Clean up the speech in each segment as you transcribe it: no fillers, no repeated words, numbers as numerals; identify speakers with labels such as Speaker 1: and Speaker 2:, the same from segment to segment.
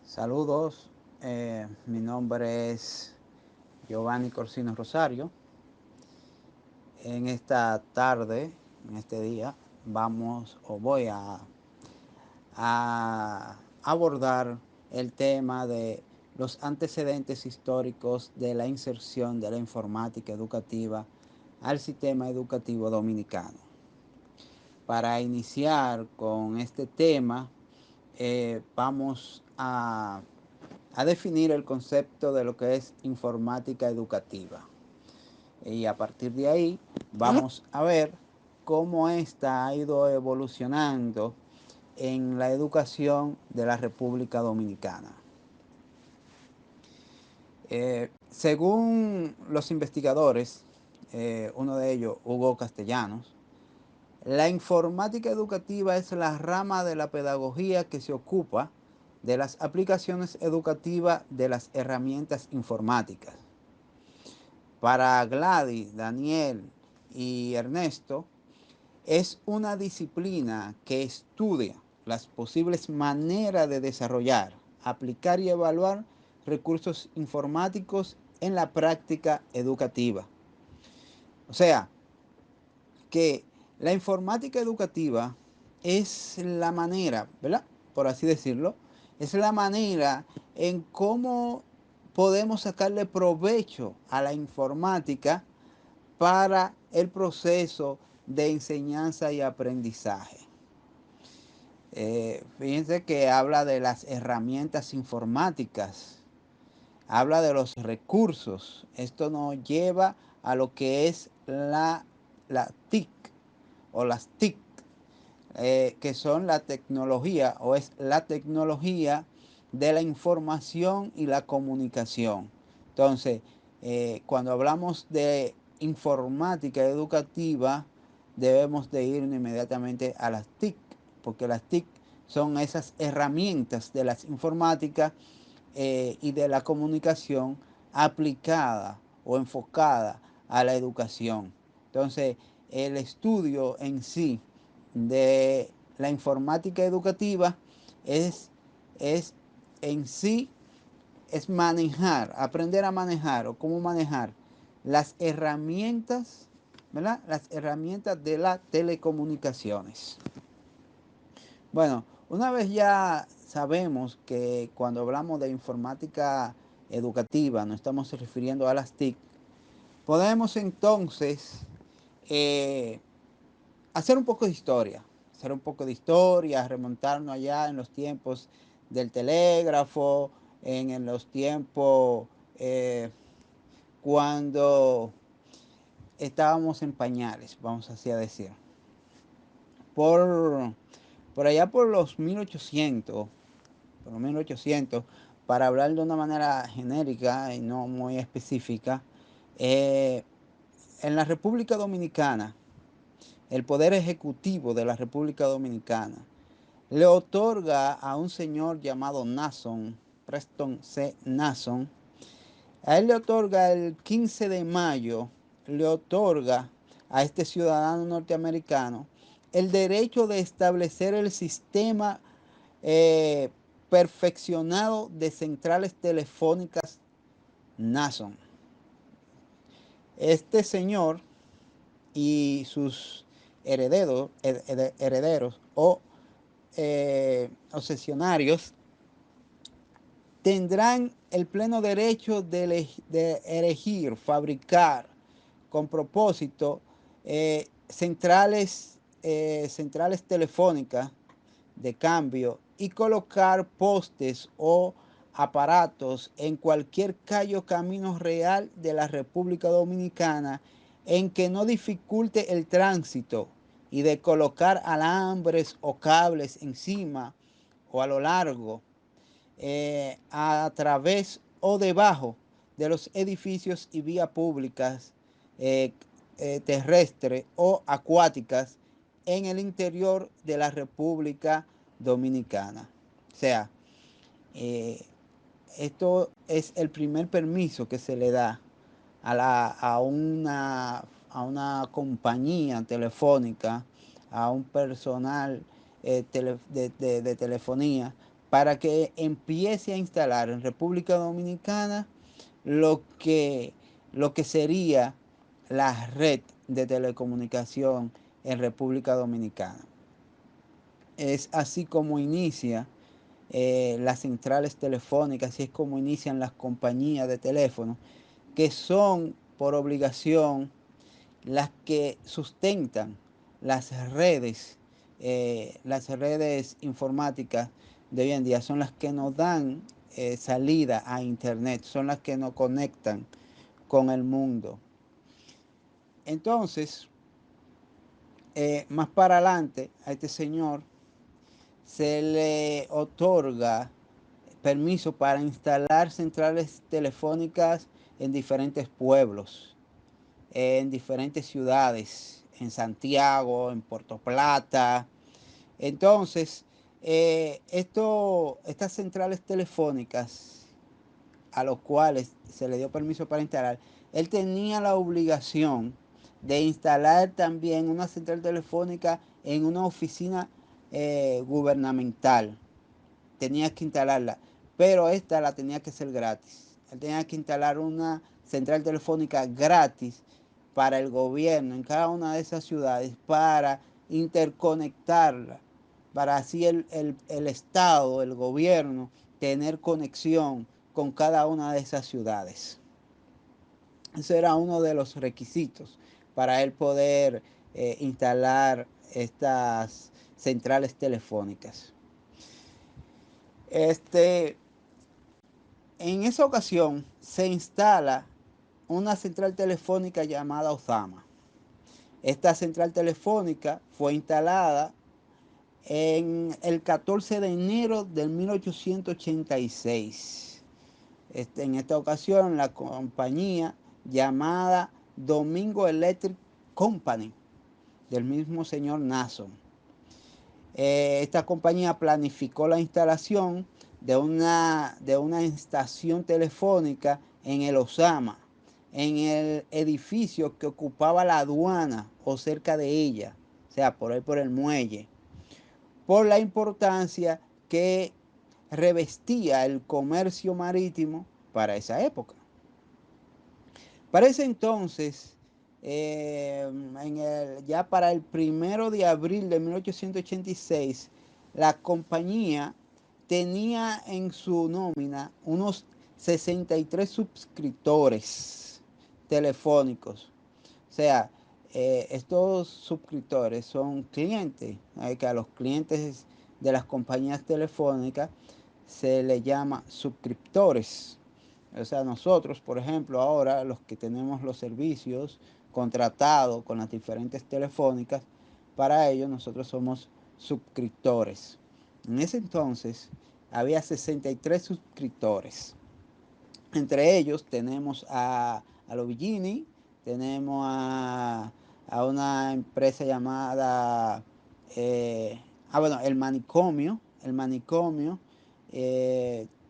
Speaker 1: Saludos, mi nombre es Giovanni Corsino Rosario. En esta tarde, en este día, voy a abordar el tema de los antecedentes históricos de la inserción de la informática educativa al sistema educativo dominicano. Para iniciar con este tema, vamos a definir el concepto de lo que es informática educativa. Y a partir de ahí vamos a ver cómo esta ha ido evolucionando en la educación de la República Dominicana. Según los investigadores, uno de ellos, Hugo Castellanos, la informática educativa es la rama de la pedagogía que se ocupa de las aplicaciones educativas de las herramientas informáticas. Para Gladys, Daniel y Ernesto, es una disciplina que estudia las posibles maneras de desarrollar, aplicar y evaluar recursos informáticos en la práctica educativa. O sea, que la informática educativa es la manera, ¿verdad? Por así decirlo, es la manera en cómo podemos sacarle provecho a la informática para el proceso de enseñanza y aprendizaje. Fíjense que habla de las herramientas informáticas, habla de los recursos. Esto nos lleva a lo que es la TIC o las TIC, que son la tecnología o es la tecnología de la información y la comunicación. Entonces, cuando hablamos de informática educativa, debemos de ir inmediatamente a las TIC, porque las TIC son esas herramientas de las informáticas y de la comunicación aplicada o enfocada a la educación. Entonces, el estudio en sí de la informática educativa es, es en sí es manejar, aprender a manejar o cómo manejar las herramientas, ¿verdad? Las herramientas de las telecomunicaciones. Bueno, una vez ya sabemos que cuando hablamos de informática educativa nos estamos refiriendo a las TIC, podemos entonces eh, hacer un poco de historia, remontarnos allá en los tiempos del telégrafo, en los tiempos cuando estábamos en pañales, vamos así a decir. Por, por allá por los 1800, para hablar de una manera genérica y no muy específica, eh, en la República Dominicana, el Poder Ejecutivo de la República Dominicana le otorga a un señor llamado Nason, Preston C. Nason, a él le otorga el 15 de mayo, le otorga a este ciudadano norteamericano el derecho de establecer el sistema eh, perfeccionado de centrales telefónicas Nason. Este señor y sus herederos o obsesionarios tendrán el pleno derecho de elegir, fabricar con propósito centrales telefónicas de cambio y colocar postes o aparatos en cualquier calle o camino real de la República Dominicana en que no dificulte el tránsito y de colocar alambres o cables encima o a lo largo, a través o debajo de los edificios y vías públicas eh, terrestres o acuáticas en el interior de la República Dominicana. O sea, eh, esto es el primer permiso que se le da a una compañía telefónica, a un personal de telefonía, para que empiece a instalar en República Dominicana lo que, lo que sería la red de telecomunicación en República Dominicana. Es así como inicia las centrales telefónicas, así es como inician las compañías de teléfono, que son por obligación las que sustentan las redes informáticas de hoy en día, son las que nos dan salida a internet, son las que nos conectan con el mundo. Entonces, más para adelante a este señor se le otorga permiso para instalar centrales telefónicas en diferentes pueblos, en diferentes ciudades, en Santiago, en Puerto Plata. Entonces, estas centrales telefónicas a los cuales se le dio permiso para instalar, él tenía la obligación de instalar también una central telefónica en una oficina gubernamental. Tenía que instalarla, pero esta la tenía que ser gratis. Él tenía que instalar una central telefónica gratis para el gobierno en cada una de esas ciudades para interconectarla, para así el Estado, el gobierno, tener conexión con cada una de esas ciudades. Ese era uno de los requisitos para él poder instalar estas centrales telefónicas. En esa ocasión se instala una central telefónica llamada Ozama. Esta central telefónica fue instalada en el 14 de enero de 1886. En esta ocasión la compañía llamada Domingo Electric Company del mismo señor Nason. Esta compañía planificó la instalación de una estación telefónica en el Ozama, en el edificio que ocupaba la aduana o cerca de ella, o sea, por ahí por el muelle, por la importancia que revestía el comercio marítimo para esa época. Para ese entonces, ya para el 1 de abril de 1886, la compañía tenía en su nómina unos 63 suscriptores telefónicos. O sea, estos suscriptores son clientes, que a los clientes de las compañías telefónicas se les llama suscriptores. O sea, nosotros, por ejemplo, ahora los que tenemos los servicios contratados con las diferentes telefónicas, para ello nosotros somos suscriptores. En ese entonces había 63 suscriptores. Entre ellos tenemos a Lovigini, tenemos a una empresa llamada, bueno, el Manicomio. El Manicomio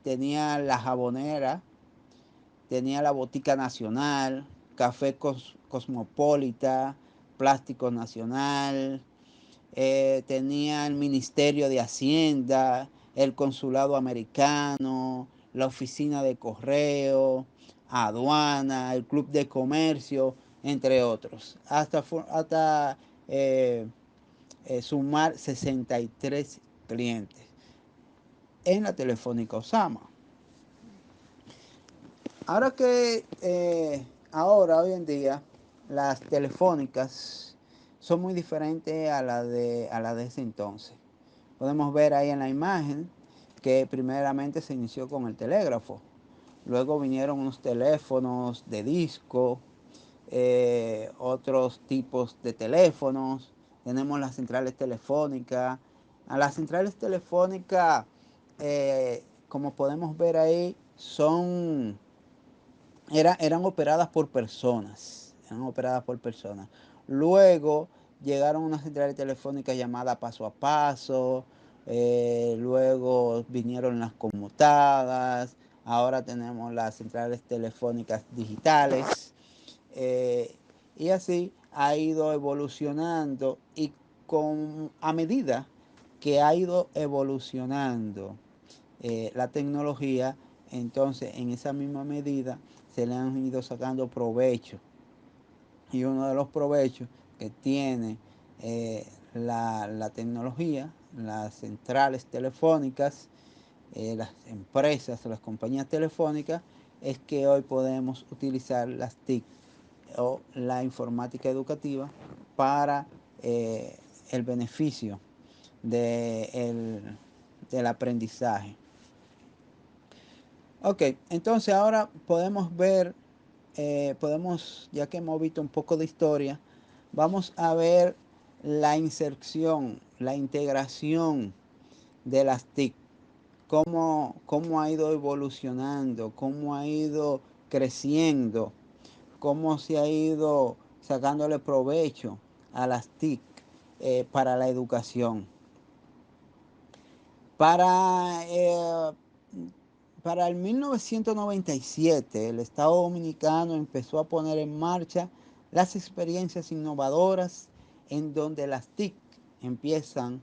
Speaker 1: tenía la Jabonera, tenía la Botica Nacional, Café Cosmopolita, Plástico Nacional, tenía el Ministerio de Hacienda, el Consulado Americano, la Oficina de Correo, Aduana, el Club de Comercio, entre otros, hasta sumar 63 clientes en la Telefónica Ozama. Ahora que hoy en día, las telefónicas son muy diferentes a la de ese entonces. Podemos ver ahí en la imagen que primeramente se inició con el telégrafo. Luego vinieron unos teléfonos de disco, otros tipos de teléfonos. Tenemos las centrales telefónicas. A las centrales telefónicas, como podemos ver ahí, eran operadas por personas. Eran operadas por personas. Luego llegaron unas centrales telefónicas llamadas paso a paso. Luego vinieron las conmutadas. Ahora tenemos las centrales telefónicas digitales. Y así ha ido evolucionando y a medida que ha ido evolucionando la tecnología, entonces en esa misma medida se le han ido sacando provecho. Y uno de los provechos que tiene la tecnología, las centrales telefónicas, las empresas, las compañías telefónicas, es que hoy podemos utilizar las TIC o la informática educativa para el beneficio del aprendizaje. Ok, entonces ahora podemos ver, ya que hemos visto un poco de historia, vamos a ver la inserción, la integración de las TIC, cómo ha ido evolucionando, cómo ha ido creciendo, cómo se ha ido sacándole provecho a las TIC para la educación. Para, para el 1997, el Estado Dominicano empezó a poner en marcha las experiencias innovadoras en donde las TIC empiezan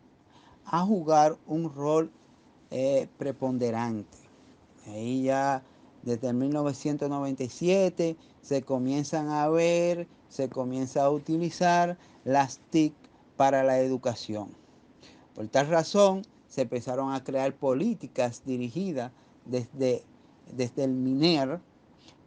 Speaker 1: a jugar un rol preponderante. Ahí ya desde el 1997 se comienzan a ver, se comienza a utilizar las TIC para la educación. Por tal razón, se empezaron a crear políticas dirigidas desde el MINER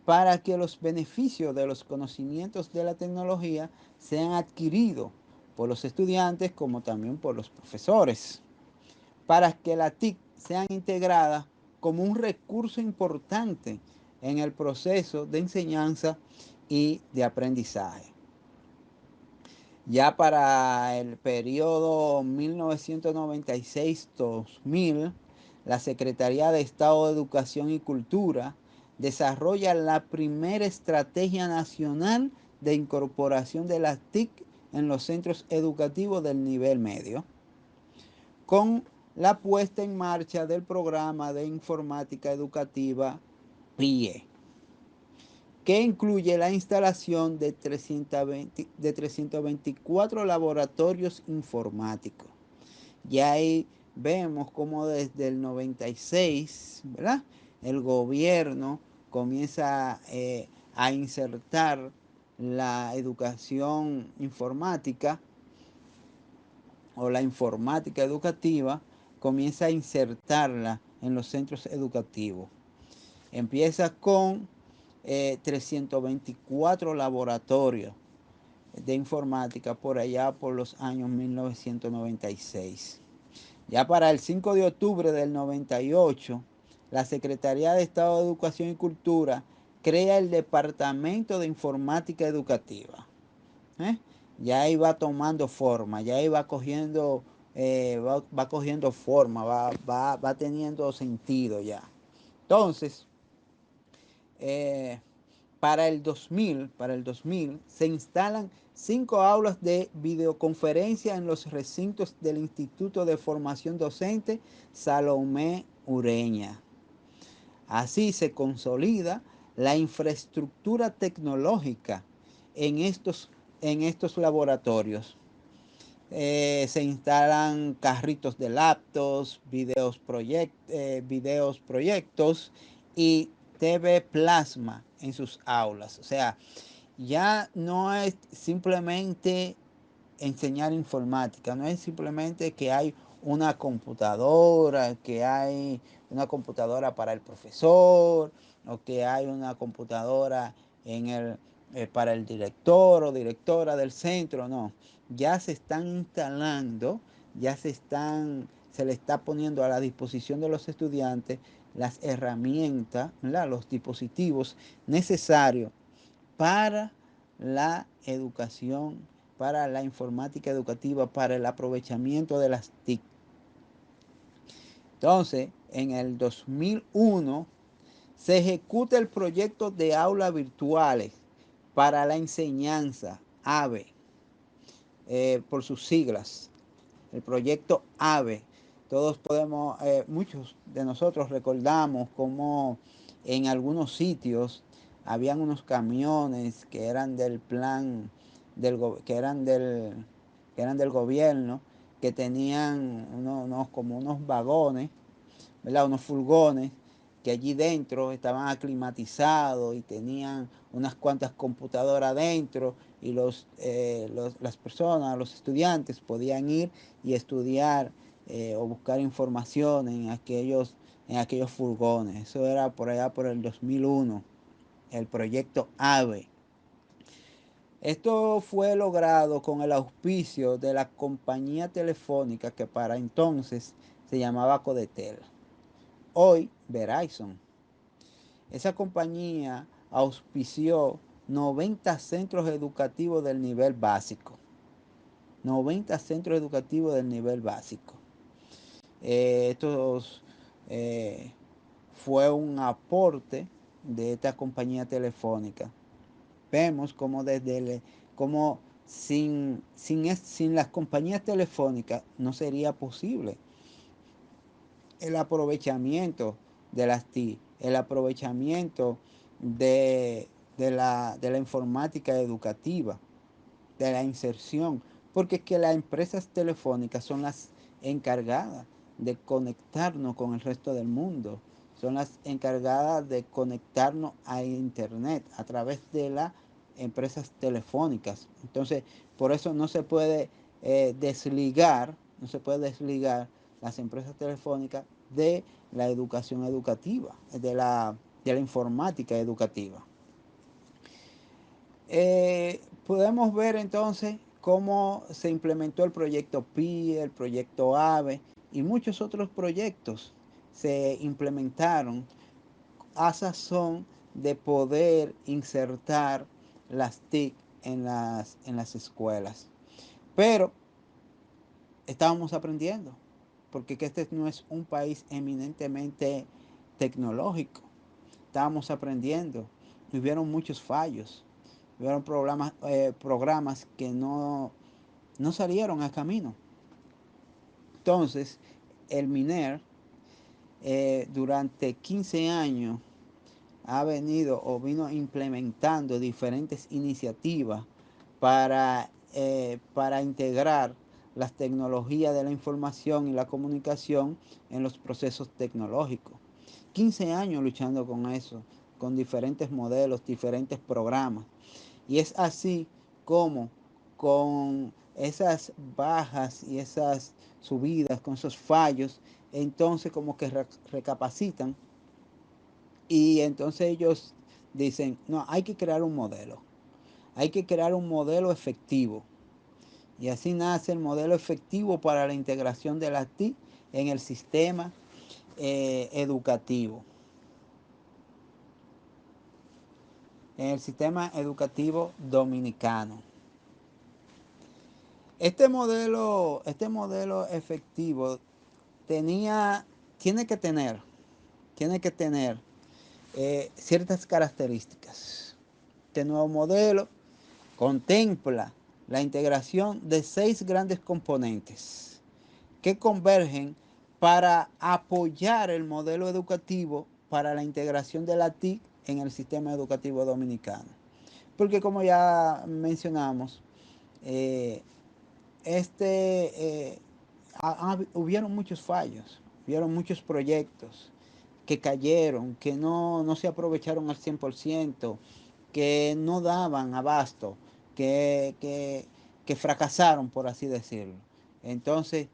Speaker 1: para que los beneficios de los conocimientos de la tecnología sean adquiridos por los estudiantes como también por los profesores, para que la TIC sean integradas como un recurso importante en el proceso de enseñanza y de aprendizaje. Ya para el periodo 1996-2000, la Secretaría de Estado de Educación y Cultura desarrolla la primera estrategia nacional de incorporación de las TIC en los centros educativos del nivel medio, con la puesta en marcha del programa de informática educativa PIE, que incluye la instalación de 324 laboratorios informáticos. Y ahí vemos cómo desde el 96, ¿verdad?, el gobierno comienza a insertar la educación informática o la informática educativa, comienza a insertarla en los centros educativos. Empieza con 324 laboratorios de informática por allá por los años 1996. Ya para el 5 de octubre del 98, la Secretaría de Estado de Educación y Cultura crea el Departamento de Informática Educativa. Ya iba tomando forma, ya iba cogiendo, va cogiendo forma, va teniendo sentido ya. Entonces, para el 2000 se instalan 5 aulas de videoconferencia en los recintos del Instituto de Formación Docente Salomé Ureña. Así se consolida la infraestructura tecnológica en estos laboratorios. Se instalan carritos de laptops, videos proyectos y TV Plasma en sus aulas. O sea, ya no es simplemente enseñar informática, no es simplemente que hay una computadora, para el profesor, o que hay una computadora para el director o directora del centro, no. Ya se están instalando, se le está poniendo a la disposición de los estudiantes las herramientas, ¿verdad?, los dispositivos necesarios para la educación, para la informática educativa, para el aprovechamiento de las TIC. Entonces, en el 2001 se ejecuta el proyecto de aulas virtuales para la enseñanza, AVE, por sus siglas, el proyecto AVE. Muchos de nosotros recordamos cómo en algunos sitios habían unos camiones que eran del plan, que eran del gobierno, que tenían como unos vagones ¿verdad? Unos furgones que allí dentro estaban aclimatizados y tenían unas cuantas computadoras dentro y las personas, los estudiantes podían ir y estudiar o buscar información en aquellos furgones. Eso era por allá por el 2001, el proyecto AVE. Esto fue logrado con el auspicio de la compañía telefónica que para entonces se llamaba Codetel, hoy Verizon. Esa compañía auspició 90 centros educativos del nivel básico. 90 centros educativos del nivel básico. Estos fue un aporte de esta compañía telefónica. Vemos como como sin las compañías telefónicas no sería posible el aprovechamiento de las TIC, el aprovechamiento de la informática educativa, de la inserción, porque es que las empresas telefónicas son las encargadas de conectarnos con el resto del mundo, son las encargadas de conectarnos a internet a través de las empresas telefónicas. Entonces, por eso no se puede no se puede desligar las empresas telefónicas de la educación educativa, de la informática educativa. Podemos ver entonces cómo se implementó el proyecto PI, el proyecto AVE y muchos otros proyectos se implementaron a sazón de poder insertar las TIC en las escuelas. Pero estábamos aprendiendo, porque este no es un país eminentemente tecnológico. Estábamos aprendiendo, hubieron muchos fallos, hubieron programas que no salieron a camino. Entonces, el MINER durante 15 años vino implementando diferentes iniciativas para integrar las tecnologías de la información y la comunicación en los procesos tecnológicos. 15 años luchando con eso, con diferentes modelos, diferentes programas. Y es así como con esas bajas y esas subidas, con esos fallos, entonces como que recapacitan y entonces ellos dicen, no, hay que crear un modelo. Hay que crear un modelo efectivo. Y así nace el modelo efectivo para la integración de la TIC en el sistema educativo. En el sistema educativo dominicano. Este modelo efectivo tiene que tener ciertas características. Este nuevo modelo contempla la integración de 6 grandes componentes que convergen para apoyar el modelo educativo para la integración de la TIC en el sistema educativo dominicano. Porque como ya mencionamos, hubieron muchos fallos, hubieron muchos proyectos que cayeron, que no se aprovecharon al 100%, que no daban abasto, que fracasaron, por así decirlo. Entonces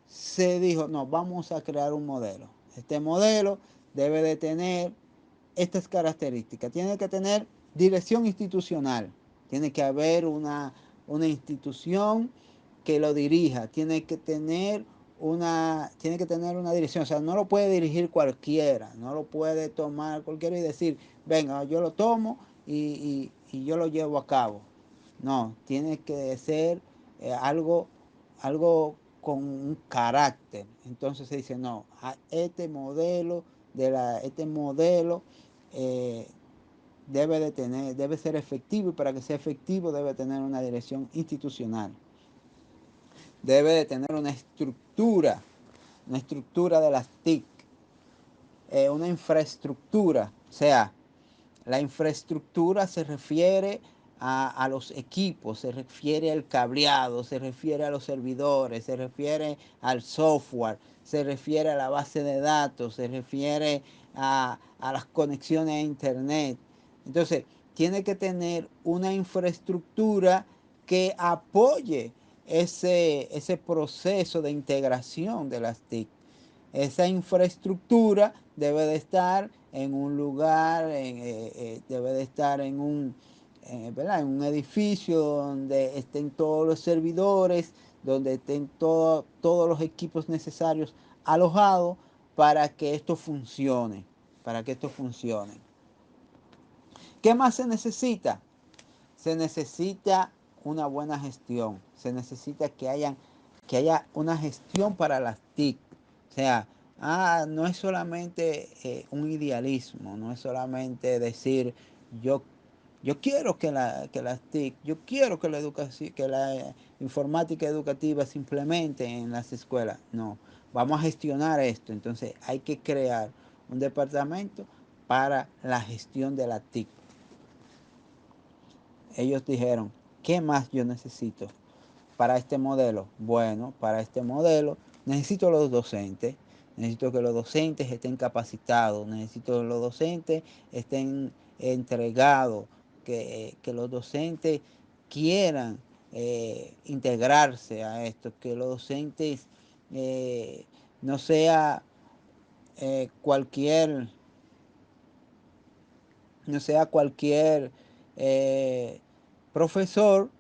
Speaker 1: se dijo, no, vamos a crear un modelo. Este modelo debe de tener estas características. Tiene que tener dirección institucional. Tiene que haber una institución que lo dirija. Tiene que tener una dirección. O sea, no lo puede dirigir cualquiera. No lo puede tomar cualquiera y decir, venga, yo lo tomo y yo lo llevo a cabo. No, tiene que ser algo con un carácter. Entonces se dice, no, este modelo eh, debe ser efectivo, y para que sea efectivo debe tener una dirección institucional. Debe de tener una estructura de las TIC, una infraestructura. O sea, la infraestructura se refiere a los equipos, se refiere al cableado, se refiere a los servidores, se refiere al software, se refiere a la base de datos, se refiere a las conexiones a internet. Entonces, tiene que tener una infraestructura que apoye ese proceso de integración de las TIC. Esa infraestructura debe de estar en un lugar, debe de estar en un, ¿verdad? En un edificio donde estén todos los servidores, donde estén todos los equipos necesarios alojados para que esto funcione, para que esto funcione. ¿Qué más se necesita? Se necesita una buena gestión, se necesita que haya una gestión para las TIC. O sea, no es solamente un idealismo, no es solamente decir yo, yo quiero que las TIC, yo quiero que la educación, que la informática educativa se implemente en las escuelas. No, vamos a gestionar esto. Entonces hay que crear un departamento para la gestión de la TIC. Ellos dijeron, ¿qué más yo necesito para este modelo? Bueno, para este modelo necesito los docentes, necesito que los docentes estén capacitados, necesito que los docentes estén entregados, que los docentes quieran integrarse a esto, que los docentes no sea cualquier no sea cualquier profesor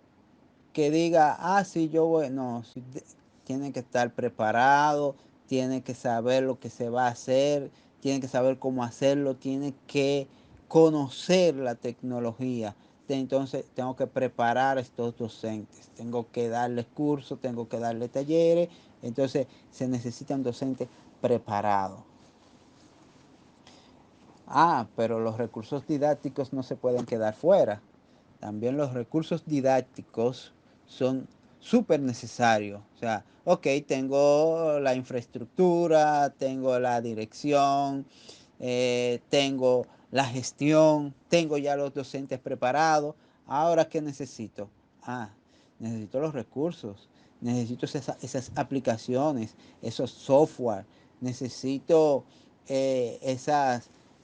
Speaker 1: que diga, sí, yo voy. No, tiene que estar preparado, tiene que saber lo que se va a hacer, tiene que saber cómo hacerlo, tiene que conocer la tecnología. Entonces tengo que preparar a estos docentes, tengo que darles cursos, tengo que darles talleres, entonces se necesitan docentes preparados. Pero los recursos didácticos no se pueden quedar fuera. También los recursos didácticos son súper necesarios. O sea, ok, tengo la infraestructura, tengo la dirección, tengo la gestión, tengo ya los docentes preparados. Ahora, ¿qué necesito? Necesito los recursos, necesito esas aplicaciones, esos software, necesito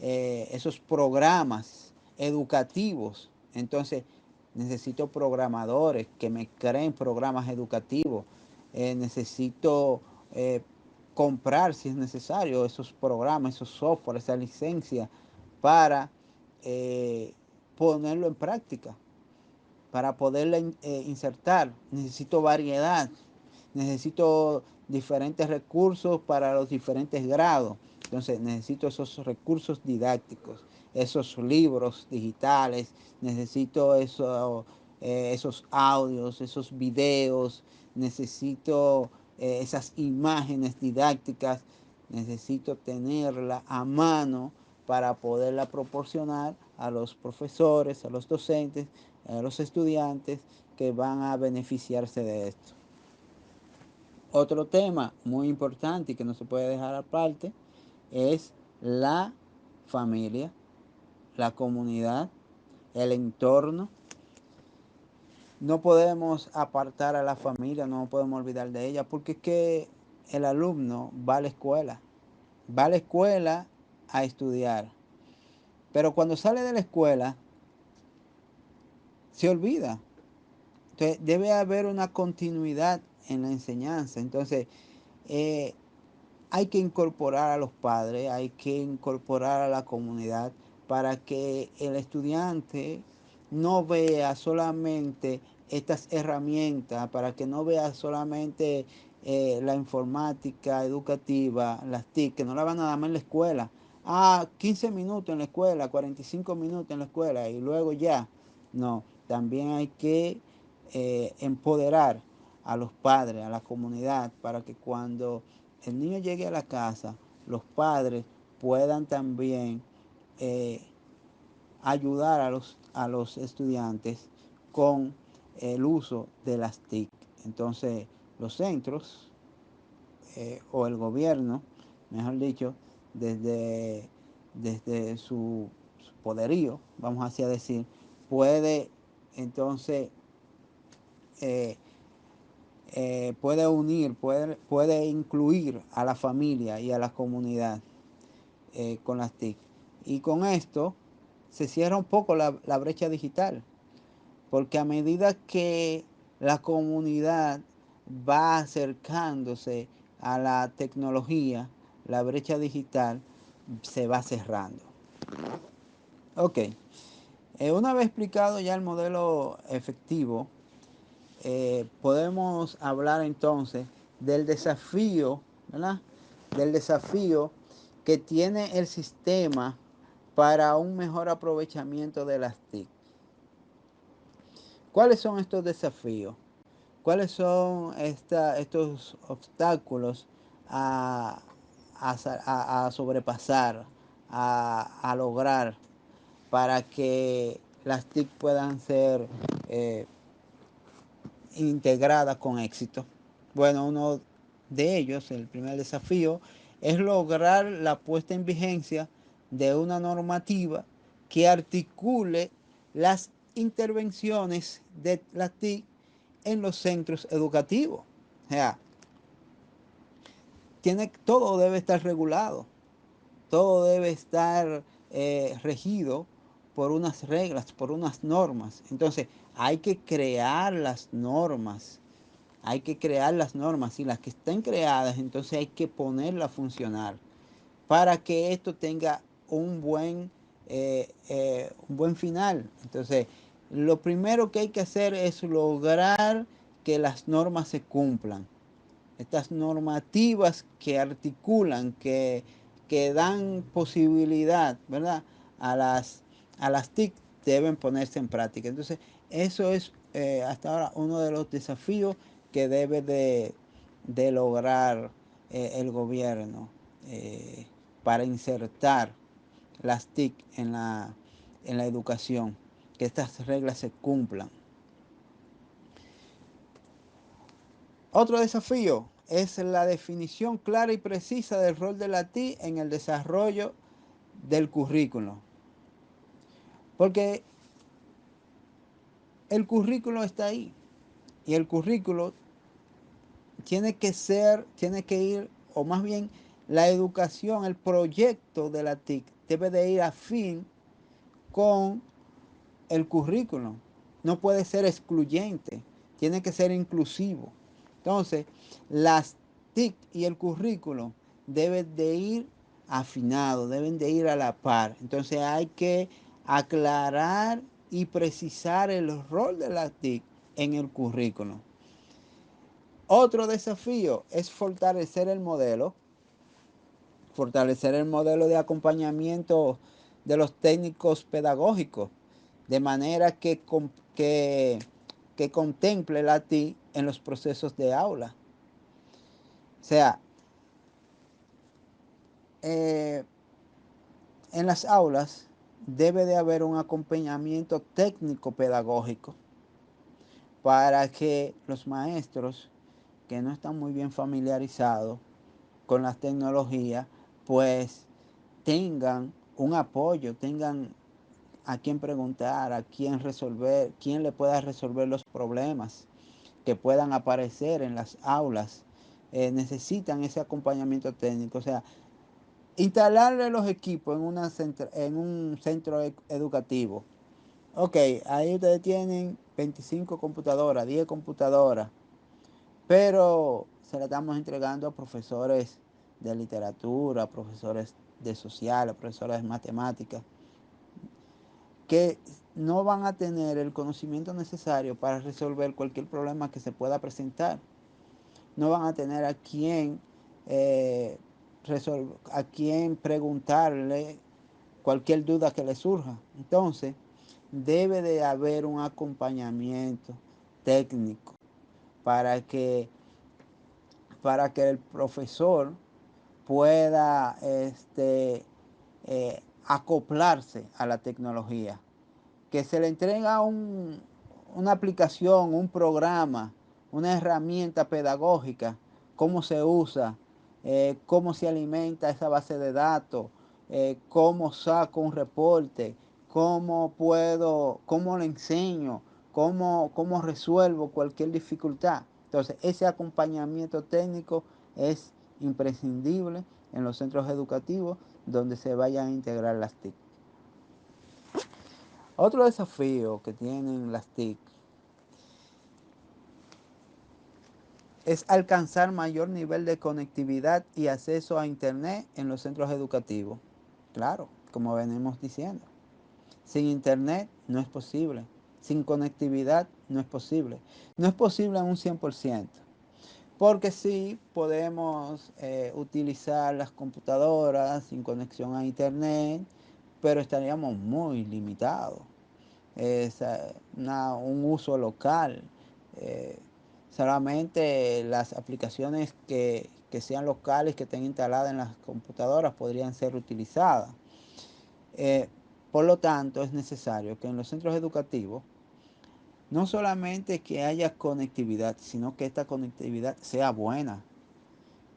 Speaker 1: esos programas educativos. Entonces, necesito programadores que me creen programas educativos. Necesito comprar, si es necesario, esos programas, esos software, esa licencia para ponerlo en práctica, para poderla insertar. Necesito variedad, necesito diferentes recursos para los diferentes grados. Entonces necesito esos recursos didácticos, esos libros digitales, necesito esos audios, esos videos, necesito esas imágenes didácticas, necesito tenerla a mano para poderla proporcionar a los profesores, a los docentes, a los estudiantes que van a beneficiarse de esto. Otro tema muy importante y que no se puede dejar aparte es la familia, la comunidad, el entorno. No podemos apartar a la familia, no podemos olvidar de ella, porque es que el alumno va a la escuela, a estudiar, pero cuando sale de la escuela se olvida. Entonces debe haber una continuidad en la enseñanza. Entonces hay que incorporar a los padres, hay que incorporar a la comunidad para que el estudiante no vea solamente estas herramientas, para que no vea solamente la informática educativa, las TIC, que no la van a dar más en la escuela. 15 minutos en la escuela, 45 minutos en la escuela y luego ya. No, también hay que empoderar a los padres, a la comunidad, para que cuando el niño llegue a la casa, los padres puedan también ayudar a los estudiantes con el uso de las TIC. Entonces, los centros o el gobierno, mejor dicho, desde su poderío, vamos así a decir, puede entonces eh, puede unir, puede incluir a la familia y a la comunidad con las TIC. Y con esto se cierra un poco la brecha digital, porque a medida que la comunidad va acercándose a la tecnología, la brecha digital se va cerrando. Ok, una vez explicado ya el modelo efectivo, podemos hablar entonces del desafío, ¿verdad? Del desafío que tiene el sistema para un mejor aprovechamiento de las TIC. ¿Cuáles son estos desafíos? ¿Cuáles son estos obstáculos a, a sobrepasar, a lograr para que las TIC puedan ser integradas con éxito? Bueno, uno de ellos, el primer desafío, es lograr la puesta en vigencia de una normativa que articule las intervenciones de las TIC en los centros educativos. O sea, todo debe estar regulado, todo debe estar regido por unas reglas, por unas normas. Entonces, hay que crear las normas. Hay que crear las normas y las que estén creadas, entonces hay que ponerlas a funcionar para que esto tenga un buen final. Entonces, lo primero que hay que hacer es lograr que las normas se cumplan. Estas normativas que articulan, que dan posibilidad, ¿verdad? A las TIC deben ponerse en práctica. Entonces, eso es hasta ahora uno de los desafíos que debe de lograr el gobierno para insertar las TIC en la educación, que estas reglas se cumplan. Otro desafío es la definición clara y precisa del rol de la TIC en el desarrollo del currículo. Porque el currículo está ahí y el currículo tiene que ir, o más bien la educación, el proyecto de la TIC debe de ir afín con el currículo. No puede ser excluyente, tiene que ser inclusivo. Entonces, las TIC y el currículo deben de ir afinados, deben de ir a la par. Entonces hay que aclarar y precisar el rol de las TIC en el currículo. Otro desafío es fortalecer el modelo de acompañamiento de los técnicos pedagógicos, de manera que contemple la TIC en los procesos de aula. O sea, en las aulas debe de haber un acompañamiento técnico pedagógico para que los maestros que no están muy bien familiarizados con las tecnologías, pues tengan un apoyo, tengan a quién preguntar, a quién resolver, quién le pueda resolver los problemas que puedan aparecer en las aulas. Necesitan ese acompañamiento técnico. O sea, instalarle los equipos en un centro educativo. Ok, ahí ustedes tienen 25 computadoras, 10 computadoras, pero se la estamos entregando a profesores de literatura, profesores de sociales, profesores de matemáticas, que no van a tener el conocimiento necesario para resolver cualquier problema que se pueda presentar. No van a tener a quien preguntarle cualquier duda que le surja. Entonces, debe de haber un acompañamiento técnico para que, para que el profesor pueda acoplarse a la tecnología. Que se le entrega una aplicación, un programa, una herramienta pedagógica, cómo se usa, cómo se alimenta esa base de datos, cómo saco un reporte, cómo le enseño, cómo resuelvo cualquier dificultad. Entonces, ese acompañamiento técnico es imprescindible en los centros educativos donde se vayan a integrar las TIC. Otro desafío que tienen las TIC es alcanzar mayor nivel de conectividad y acceso a Internet en los centros educativos. Claro, como venimos diciendo. Sin Internet no es posible. Sin conectividad no es posible. No es posible en un 100%. Porque sí podemos utilizar las computadoras sin conexión a Internet, pero estaríamos muy limitados. Es un uso local. Eh, Solamente las aplicaciones que sean locales, que estén instaladas en las computadoras, podrían ser utilizadas. Eh, por lo tanto, es necesario que en los centros educativos no solamente que haya conectividad, sino que esta conectividad sea buena,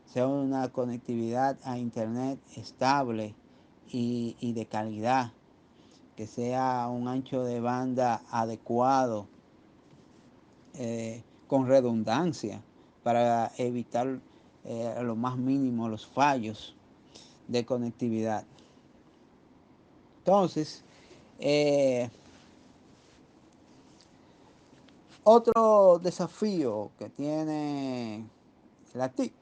Speaker 1: sea una conectividad a Internet estable y de calidad, que sea un ancho de banda adecuado, con redundancia, para evitar a lo más mínimo los fallos de conectividad. Entonces, otro desafío que tiene la TIC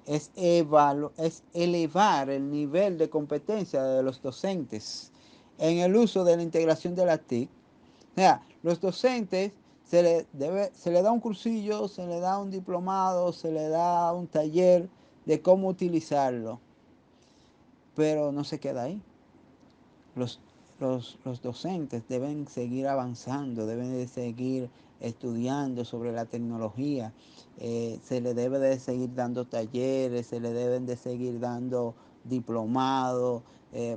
Speaker 1: es elevar el nivel de competencia de los docentes en el uso de la integración de la TIC. O sea, los docentes se le da un cursillo, se le da un diplomado, se le da un taller de cómo utilizarlo, pero no se queda ahí. Los, los docentes deben seguir avanzando, deben de seguir estudiando sobre la tecnología, se le debe de seguir dando talleres, se le deben de seguir dando diplomados,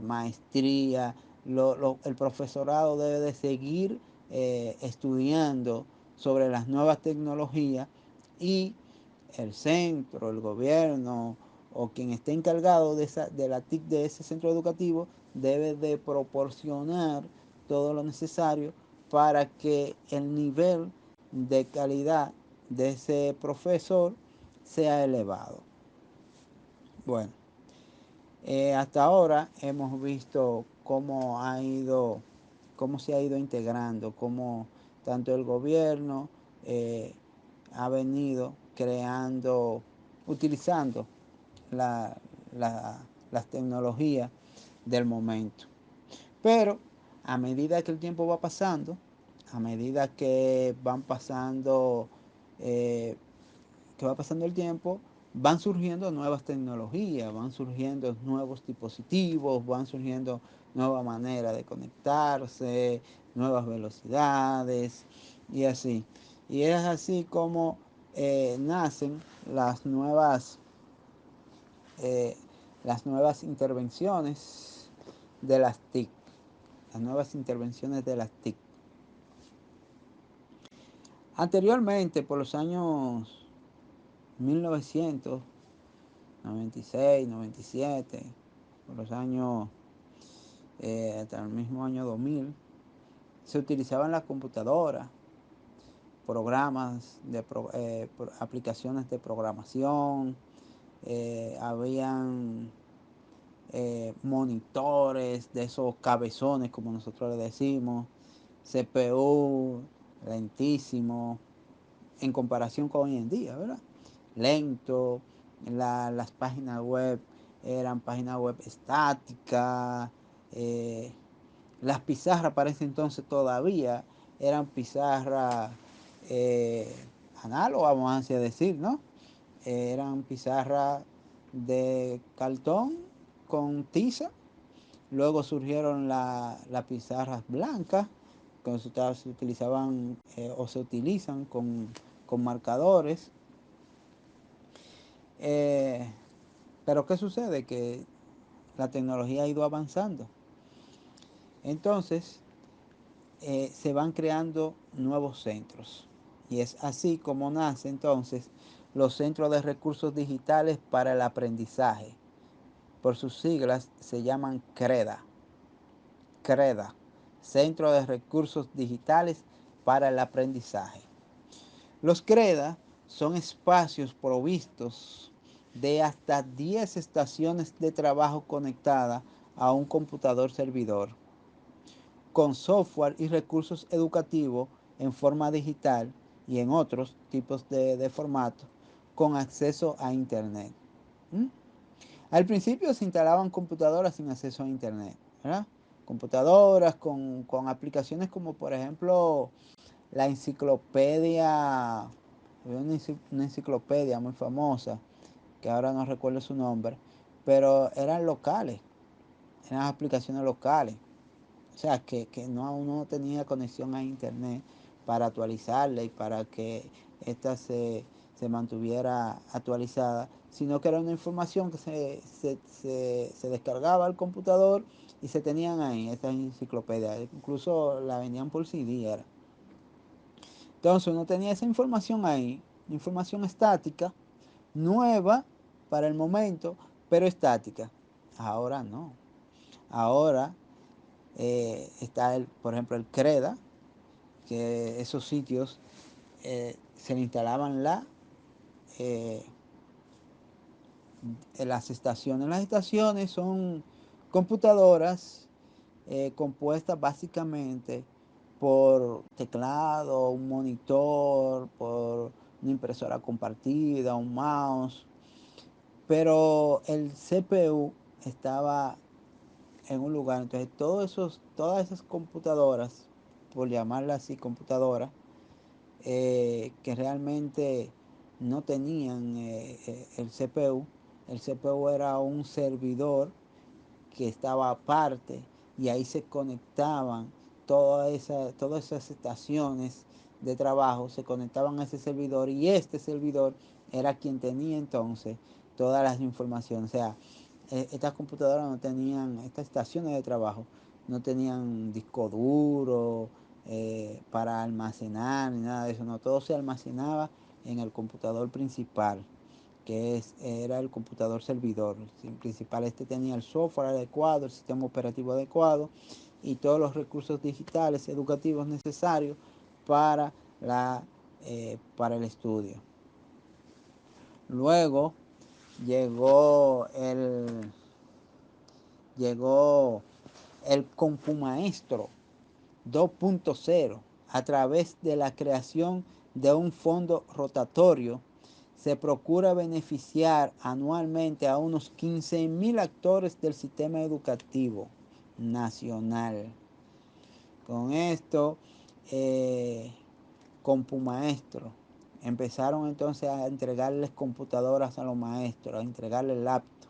Speaker 1: maestría. El profesorado debe de seguir estudiando sobre las nuevas tecnologías, y el centro, el gobierno o quien esté encargado de la TIC de ese centro educativo debe de proporcionar todo lo necesario para que el nivel de calidad de ese profesor sea elevado. Bueno, hasta ahora hemos visto cómo se ha ido integrando, cómo tanto el gobierno ha venido creando, utilizando la, las tecnologías del momento. Pero a medida que el tiempo va pasando, a medida que va pasando el tiempo, van surgiendo nuevas tecnologías, van surgiendo nuevos dispositivos, van surgiendo nuevas maneras de conectarse, nuevas velocidades y así. Y es así como nacen eh, las nuevas intervenciones de las TIC, las nuevas intervenciones de las TIC. Anteriormente, por los años 1996, 97, por los años, hasta el mismo año 2000, se utilizaban las computadoras, programas, aplicaciones de programación, habían monitores de esos cabezones, como nosotros le decimos, CPU lentísimo en comparación con hoy en día, ¿verdad? Lento, las páginas web eran páginas web estáticas, las pizarras para ese entonces todavía eran pizarras eh, análogas, vamos a decir, ¿no? Eran pizarras de cartón con tiza. Luego surgieron las pizarras blancas, que se utilizaban o se utilizan con marcadores. Pero ¿qué sucede? Que la tecnología ha ido avanzando. Entonces, se van creando nuevos centros. Y es así como nace entonces los Centros de Recursos Digitales para el Aprendizaje. Por sus siglas se llaman CREDA. CREDA, Centro de Recursos Digitales para el aprendizaje. Los CREDA son espacios provistos de hasta 10 estaciones de trabajo conectadas a un computador servidor, con software y recursos educativos en forma digital y en otros tipos de formato, con acceso a Internet. ¿Mm? Al principio se instalaban computadoras sin acceso a Internet, ¿verdad? Computadoras con aplicaciones como por ejemplo la enciclopedia, una enciclopedia muy famosa, que ahora no recuerdo su nombre, pero eran locales, eran aplicaciones locales. O sea, que no, uno no tenía conexión a internet para actualizarla y para que ésta se mantuviera actualizada, sino que era una información que se descargaba al computador y se tenían ahí, estas enciclopedias. Incluso la vendían por CD. Era. Entonces uno tenía esa información ahí, información estática, nueva para el momento, pero estática. Ahora no. Ahora está, por ejemplo, el CREDA, que esos sitios se le instalaban eh, las estaciones. Las estaciones son computadoras compuestas básicamente por teclado, un monitor, por una impresora compartida, un mouse, pero el CPU estaba en un lugar. Entonces todas esas computadoras, por llamarlas así computadoras, que realmente no tenían el CPU era un servidor que estaba aparte y ahí se conectaban todas esas estaciones de trabajo, se conectaban a ese servidor y este servidor era quien tenía entonces todas las informaciones. O sea, estas computadoras no tenían, estas estaciones de trabajo no tenían disco duro para almacenar ni nada de eso, no, todo se almacenaba en el computador principal, que era el computador servidor. El principal este tenía el software adecuado, el sistema operativo adecuado y todos los recursos digitales educativos necesarios para, para el estudio. Luego llegó el CompuMaestro 2.0 a través de la creación de un fondo rotatorio. Se procura beneficiar anualmente a unos 15.000 actores del sistema educativo nacional. Con esto, CompuMaestro empezaron entonces a entregarles computadoras a los maestros, a entregarles laptops,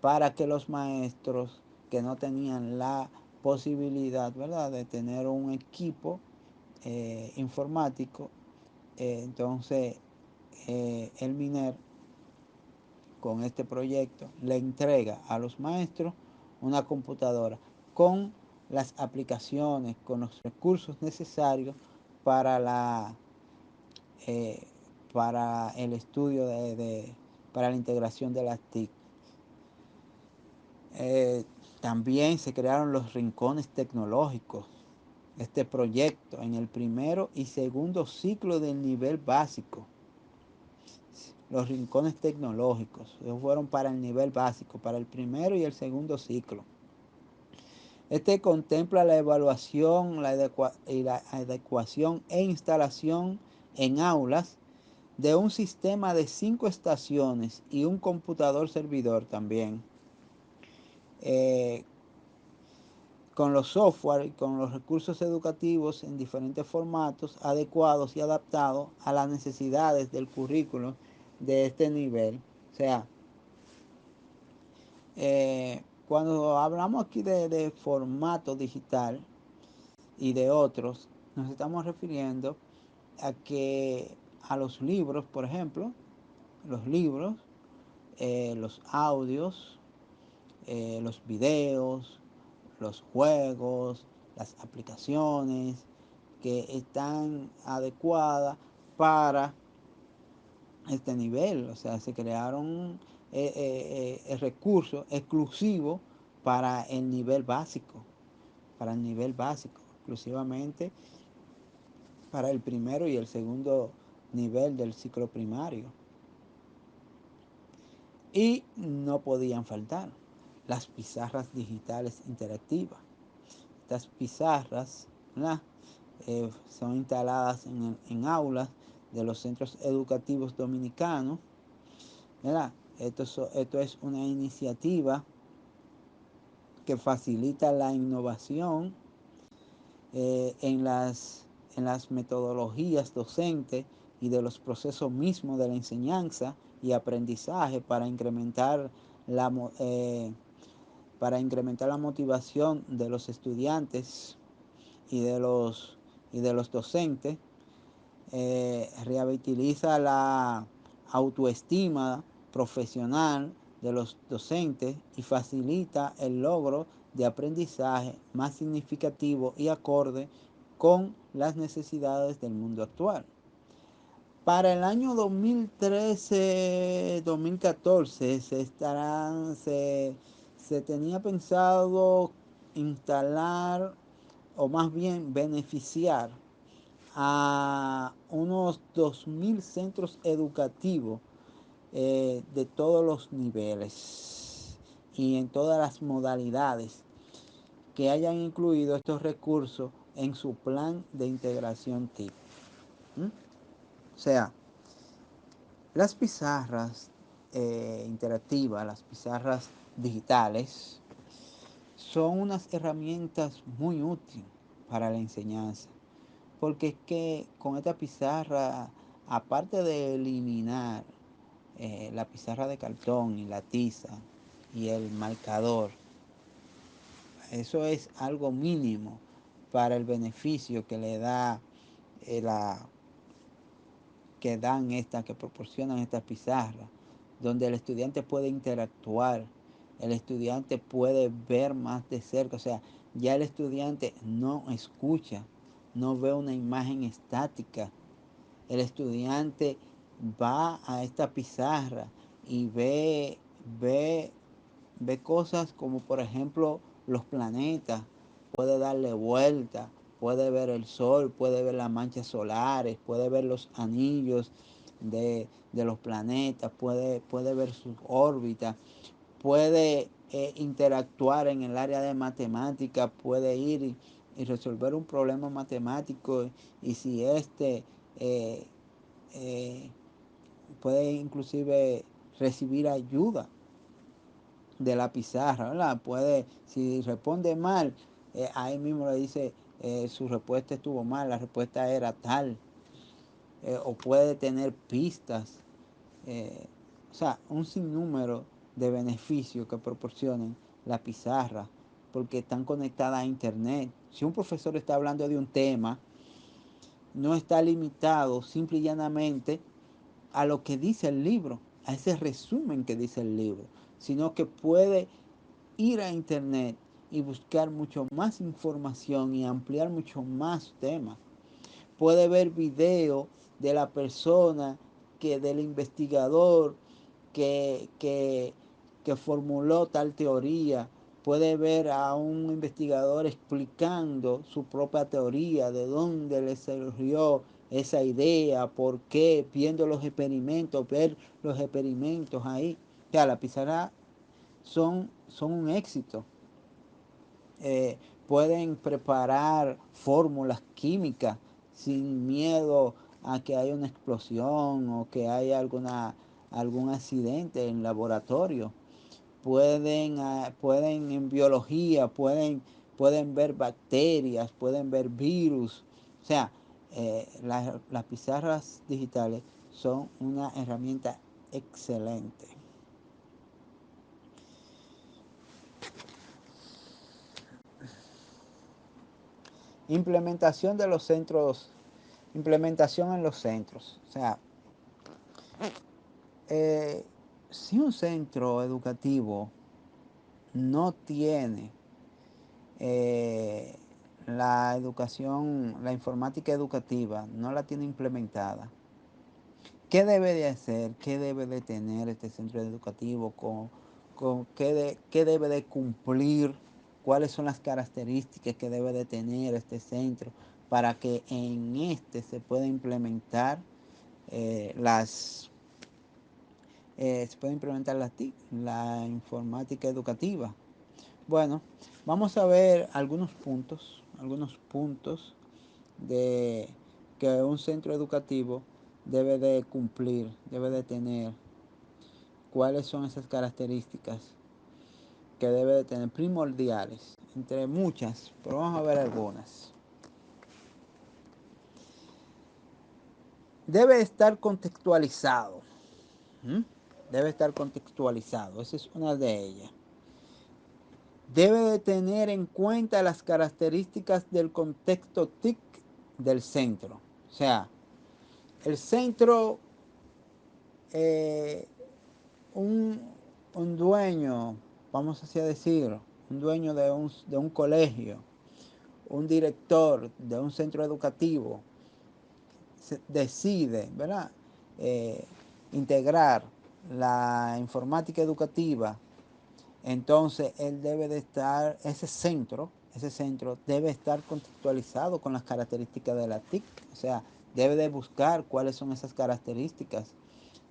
Speaker 1: para que los maestros que no tenían la posibilidad, ¿verdad?, de tener un equipo informático, entonces el MINER con este proyecto le entrega a los maestros una computadora con las aplicaciones, con los recursos necesarios para para el estudio para la integración de las TIC. También se crearon los rincones tecnológicos. Este proyecto en el primero y segundo ciclo del nivel básico. Los rincones tecnológicos, ellos fueron para el nivel básico, para el primero y el segundo ciclo. Este contempla la evaluación y la adecuación e instalación en aulas de un sistema de 5 estaciones y un computador servidor también, con los software y con los recursos educativos en diferentes formatos adecuados y adaptados a las necesidades del currículo de este nivel. O sea, cuando hablamos aquí de formato digital y de otros, nos estamos refiriendo a que a los libros, por ejemplo, los libros, los audios, los videos, los juegos, las aplicaciones que están adecuadas para este nivel. O sea, se crearon recursos exclusivos para el nivel básico, exclusivamente para el primero y el segundo nivel del ciclo primario. Y no podían faltar las pizarras digitales interactivas. Estas pizarras, ¿verdad? Son instaladas en aulas de los centros educativos dominicanos, ¿verdad? Esto es una iniciativa que facilita la innovación en las metodologías docentes y de los procesos mismos de la enseñanza y aprendizaje la, eh, para incrementar la motivación de los estudiantes y y de los docentes. Rehabilita la autoestima profesional de los docentes y facilita el logro de aprendizaje más significativo y acorde con las necesidades del mundo actual. Para el año 2013-2014 se tenía pensado instalar o más bien beneficiar a unos 2.000 centros educativos de todos los niveles y en todas las modalidades que hayan incluido estos recursos en su plan de integración TIC. ¿Mm? O sea, las pizarras interactivas, las pizarras digitales, son unas herramientas muy útiles para la enseñanza. Porque es que con esta pizarra, aparte de eliminar la pizarra de cartón y la tiza y el marcador, eso es algo mínimo para el beneficio que le da la que proporcionan estas pizarras, donde el estudiante puede interactuar, el estudiante puede ver más de cerca, o sea, ya el estudiante no escucha, no ve una imagen estática, el estudiante va a esta pizarra y ve, ve cosas como por ejemplo los planetas, puede darle vuelta, puede ver el sol, puede ver las manchas solares, puede ver los anillos de los planetas, puede ver sus órbitas, puede interactuar en el área de matemática, puede ir y resolver un problema matemático y si eh, eh, puede inclusive recibir ayuda de la pizarra, ¿verdad? Puede, si responde mal, ahí mismo le dice su respuesta estuvo mal, la respuesta era tal, o puede tener pistas, eh, o sea, un sinnúmero de beneficios que proporcionan la pizarra, porque están conectadas a internet. Si un profesor está hablando de un tema, no está limitado simple y llanamente a lo que dice el libro, a ese resumen que dice el libro, sino que puede ir a internet y buscar mucho más información y ampliar mucho más temas. Puede ver video de la persona, del investigador que, que, que formuló tal teoría. Puede ver a un investigador explicando su propia teoría, de dónde le surgió esa idea, por qué, viendo los experimentos, ver los experimentos ahí. O sea, la pizarra son un éxito. Eh, Pueden preparar fórmulas químicas sin miedo a que haya una explosión o que haya algún accidente en laboratorio. Pueden en biología, pueden ver bacterias, pueden ver virus. O sea, las pizarras digitales son una herramienta excelente. Implementación de los centros, implementación en los centros. O sea, eh, si un centro educativo no tiene eh, la informática educativa, no la tiene implementada, ¿qué debe de hacer? ¿Qué debe de tener este centro educativo? ¿Qué debe de cumplir? ¿Cuáles son las características que debe de tener este centro para que en este se pueda implementar las TIC, la informática educativa. Bueno, vamos a ver algunos puntos de que un centro educativo debe de cumplir, debe de tener. ¿Cuáles son esas características que debe de tener? Primordiales, entre muchas, pero vamos a ver algunas. Debe estar contextualizado. Debe estar contextualizado, esa es una de ellas. Debe de tener en cuenta las características del contexto TIC del centro. O sea, el centro, un, un dueño, vamos así a decir, un dueño de un colegio, un director de un centro educativo, decide, ¿verdad? Integrar la informática educativa, entonces él debe de estar, ese centro debe estar contextualizado con las características de la TIC, o sea, debe de buscar cuáles son esas características,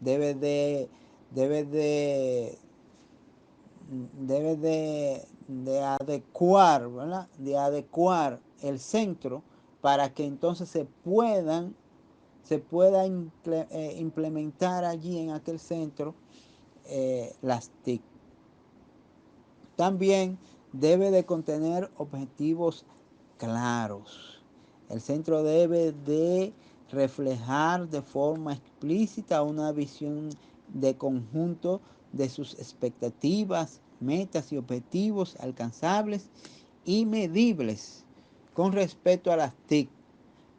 Speaker 1: debe de, debe de, debe de adecuar, ¿verdad? De adecuar el centro para que entonces se pueda implementar allí en aquel centro las TIC. También debe de contener objetivos claros. El centro debe de reflejar de forma explícita una visión de conjunto de sus expectativas, metas y objetivos alcanzables y medibles con respecto a las TIC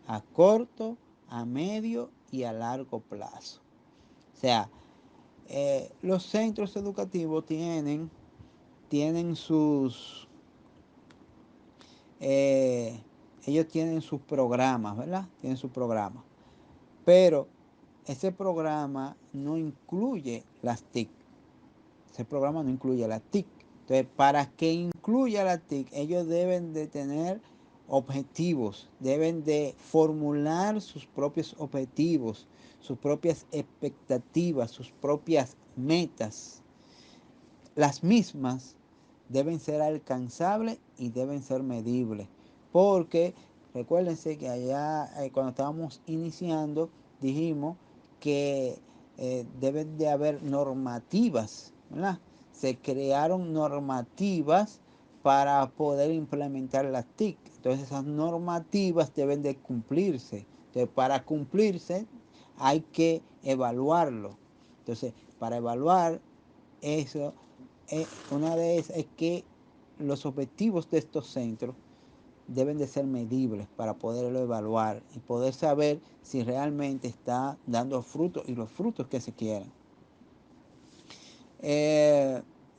Speaker 1: a corto, a medio y a largo plazo. O sea, los centros educativos tienen ellos tienen sus programas, ¿verdad? Tienen sus programas. Pero ese programa no incluye las TIC. Ese programa no incluye las TIC. Entonces, para que incluya la TIC, ellos deben de tener objetivos, deben de formular sus propios objetivos, sus propias expectativas, sus propias metas. Las mismas deben ser alcanzables y deben ser medibles. Porque recuérdense que allá cuando estábamos iniciando dijimos que deben de haber normativas, ¿verdad? Se crearon normativas para poder implementar las TIC. Entonces esas normativas deben de cumplirse. Entonces para cumplirse hay que evaluarlo. Entonces para evaluar eso, una de esas es que los objetivos de estos centros deben de ser medibles para poderlo evaluar y poder saber si realmente está dando frutos y los frutos que se quieren.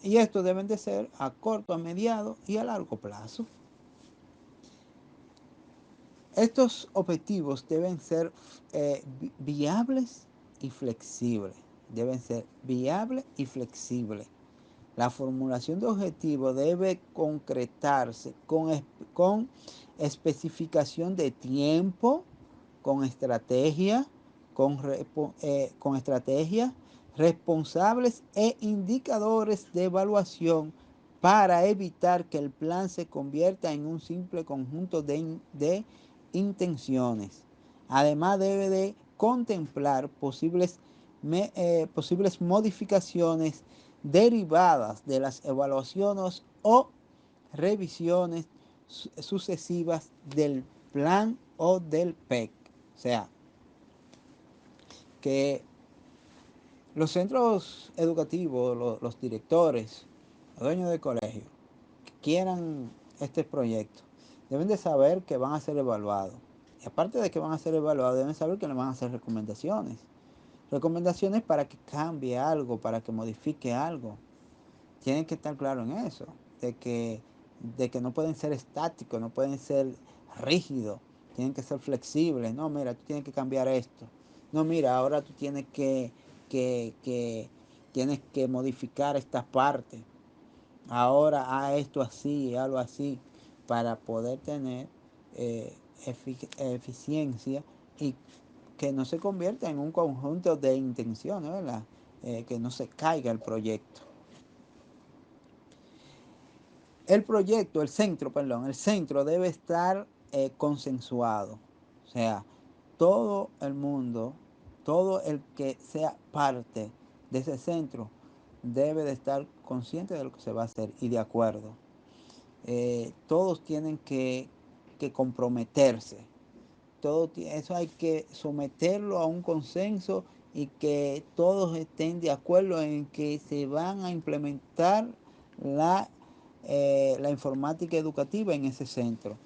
Speaker 1: Y estos deben de ser a corto, a mediano y a largo plazo. Estos objetivos deben ser viables y flexibles. Deben ser viables y flexibles. La formulación de objetivos debe concretarse con especificación de tiempo, con estrategia, con estrategias responsables e indicadores de evaluación para evitar que el plan se convierta en un simple conjunto de intenciones. Además debe de contemplar posibles modificaciones derivadas de las evaluaciones o revisiones sucesivas del plan o del PEC. O sea, que los centros educativos, los directores, los dueños de colegio, que quieran este proyecto, deben de saber que van a ser evaluados. Y aparte de que van a ser evaluados, deben saber que le van a hacer recomendaciones. Recomendaciones para que cambie algo, para que modifique algo. Tienen que estar claros en eso, de que no pueden ser estáticos, no pueden ser rígidos, tienen que ser flexibles. No, mira, tú tienes que cambiar esto. No, mira, ahora tú tienes que modificar esta parte. Ahora haz esto así, algo así, para poder tener eficiencia y que no se convierta en un conjunto de intenciones, ¿verdad? Que no se caiga el proyecto. El centro debe estar consensuado. O sea, todo el mundo, todo el que sea parte de ese centro debe de estar consciente de lo que se va a hacer y de acuerdo. Todos tienen que comprometerse. Eso hay que someterlo a un consenso y que todos estén de acuerdo en que se van a implementar la informática educativa en ese centro.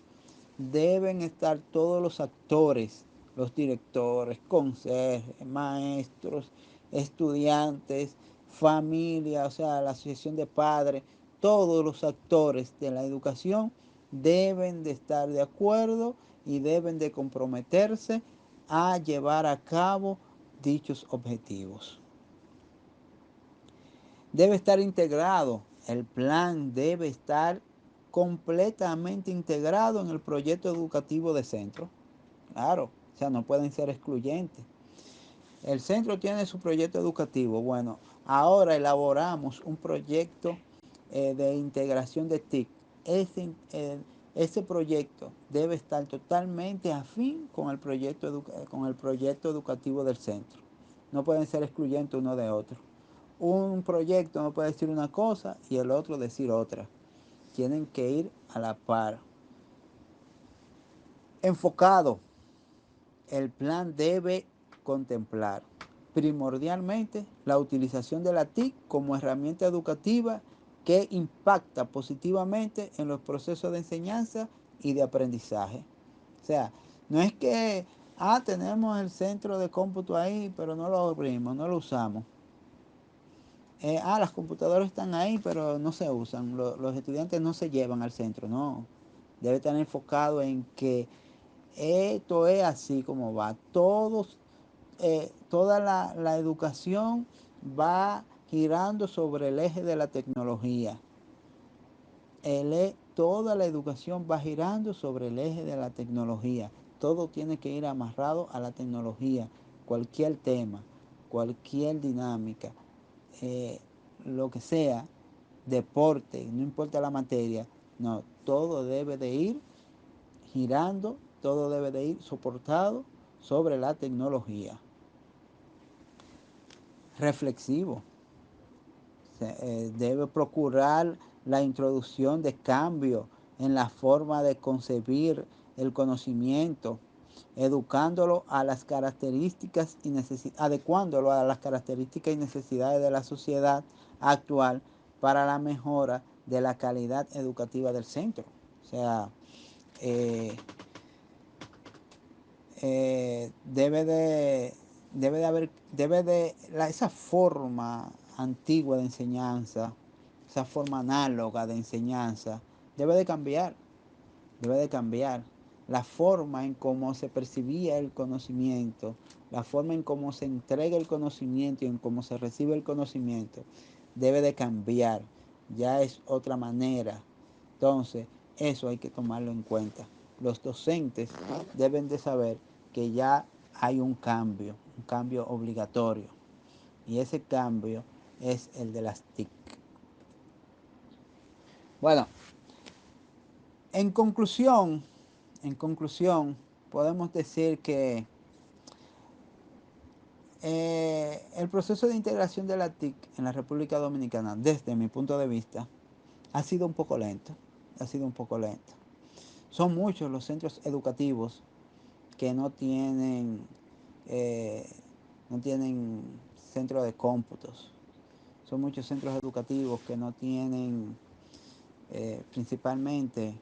Speaker 1: Deben estar todos los actores, los directores, conserjes, maestros, estudiantes, familia, o sea, la asociación de padres, todos los actores de la educación deben de estar de acuerdo y deben de comprometerse a llevar a cabo dichos objetivos. Debe estar integrado, el plan debe estar completamente integrado en el proyecto educativo de centro. Claro, o sea, no pueden ser excluyentes. El centro tiene su proyecto educativo. Bueno, ahora elaboramos un proyecto de integración de TIC. Ese proyecto debe estar totalmente afín con el proyecto educativo del centro. No pueden ser excluyentes uno de otro. Un proyecto no puede decir una cosa y el otro decir otra. Tienen que ir a la par. Enfocado. El plan debe contemplar primordialmente la utilización de la TIC como herramienta educativa que impacta positivamente en los procesos de enseñanza y de aprendizaje. O sea, no es que, tenemos el centro de cómputo ahí, pero no lo abrimos, no lo usamos. Las computadoras están ahí, pero no se usan. Los estudiantes no se llevan al centro, no. Debe estar enfocado en que esto es así como va. Toda la educación va girando sobre el eje de la tecnología. Toda la educación va girando sobre el eje de la tecnología. Todo tiene que ir amarrado a la tecnología. Cualquier tema, cualquier dinámica, lo que sea, deporte, no importa la materia, no, todo debe de ir girando, todo debe de ir soportado sobre la tecnología. Reflexivo. Debe procurar la introducción de cambios en la forma de concebir el conocimiento, educándolo a las características y adecuándolo a las características y necesidades de la sociedad actual para la mejora de la calidad educativa del centro. O sea, esa forma antigua de enseñanza, esa forma análoga de enseñanza, debe de cambiar, debe de cambiar. La forma en cómo se percibía el conocimiento, la forma en cómo se entrega el conocimiento y en cómo se recibe el conocimiento, debe de cambiar. Ya es otra manera. Entonces, eso hay que tomarlo en cuenta. Los docentes deben de saber que ya hay un cambio obligatorio. Y ese cambio es el de las TIC. Bueno, en conclusión, podemos decir que el proceso de integración de la TIC en la República Dominicana, desde mi punto de vista, ha sido un poco lento. Ha sido un poco lento. Son muchos los centros educativos que no tienen centro de cómputos. Son muchos centros educativos que no tienen principalmente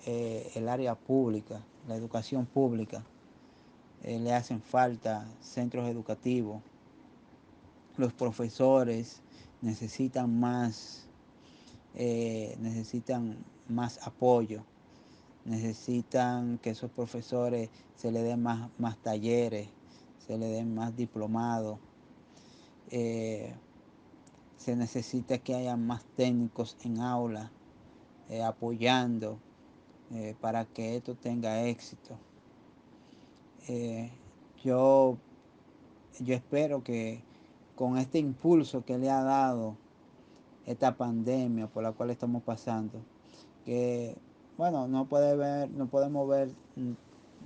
Speaker 1: el área pública, la educación pública. Le hacen falta centros educativos. Los profesores necesitan más apoyo. Necesitan que esos profesores se le den más talleres, se le den más diplomados. Se necesita que haya más técnicos en aula apoyando para que esto tenga éxito. eh, yo, yo espero que con este impulso que le ha dado esta pandemia por la cual estamos pasando, que bueno, no podemos ver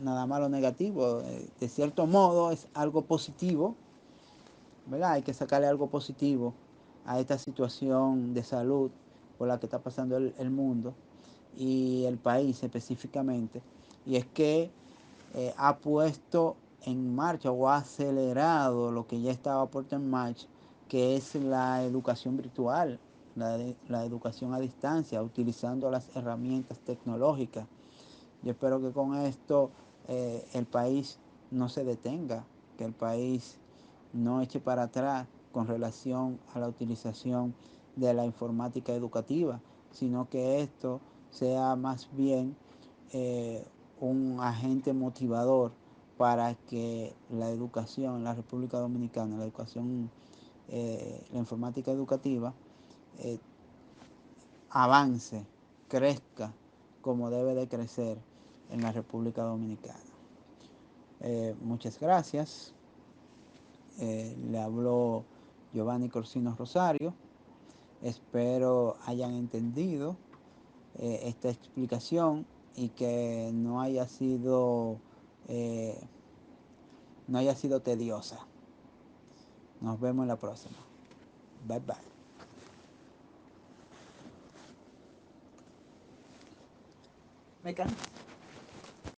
Speaker 1: nada malo o negativo. De cierto modo es algo positivo, ¿verdad? Hay que sacarle algo positivo a esta situación de salud por la que está pasando el mundo y el país específicamente. Y es que ha puesto en marcha o ha acelerado lo que ya estaba puesto en marcha, que es la educación virtual, la educación a distancia, utilizando las herramientas tecnológicas. Yo espero que con esto el país no se detenga, que el país no eche para atrás con relación a la utilización de la informática educativa, sino que esto sea más bien eh, un agente motivador para que la educación en la República Dominicana, la educación, la informática educativa, eh, avance, crezca como debe de crecer en la República Dominicana. Muchas gracias. Le habló Giovanni Corsino Rosario. Espero hayan entendido esta explicación y que eh, no haya sido tediosa. Nos vemos en la próxima. Bye bye. Me canso.